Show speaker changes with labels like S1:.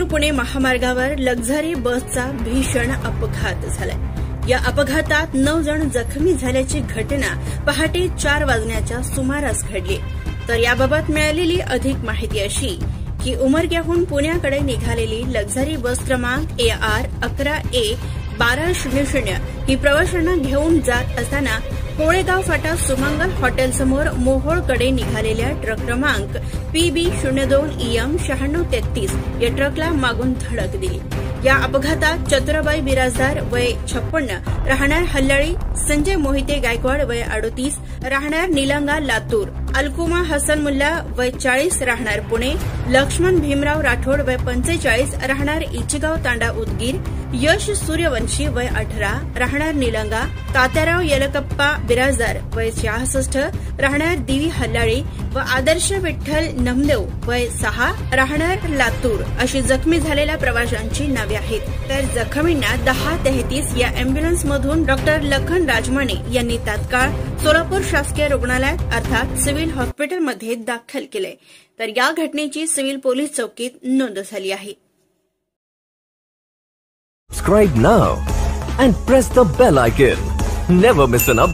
S1: सोलापूर पुणे महामार्गावर लक्झरी बसचा भीषण अपघात झालाय। या अपघातात 9 जण जखमी झाल्याची घटना पहाटे 4 वाजण्याच्या सुमारास घडली। तर याबाबत मिळालेली अधिक माहिती अशी की उमरग्याहून पुण्याकडे निघालेली लक्झरी बस क्रमांक AR 11A1200 ही प्रवाशांना घेऊन जात असताना कोळेगाव फाटा सुमंगल हॉटेलसमोर मोहोळकडे निघालेल्या ट्रक क्रमांक PB02EM 9633 या ट्रकला मागून धडक दिली। या अपघातात चतुराबाई बिराजदार वय 56 राहणार हल्लाळी, संजय मोहिते गायकवाड वय 38 राहणार निलंगा लातूर, अलकुमा हसन मुल्ला वय 40 राहणार पुणे, लक्ष्मण भीमराव राठोड वय 45 राहणार इचगाव तांडा उदगीर, यश सूर्यवंशी वय 18 राहणार निलंगा, तात्याराव यलकप्पा बिराजदार वय 66 राहणार दिवी हल्लाळी व आदर्श विठ्ठल नमदेव वय 6 राहणार लातूर अशी जखमी झालेल्या प्रवाशांची नावे आहेत। तर जखमींना 1033 या अँब्युलन्समधून डॉक्टर लखन राजमाने यांनी तात्काळ सोलापूर शासकीय रुग्णालयात अर्थात सिव्हिल हॉस्पिटलमध्ये दाखल केले। तर या घटनेची सिव्हिल पोलीस चौकीत नोंद झाली आहे।
S2: Subscribe now and press the bell icon. Never miss an update.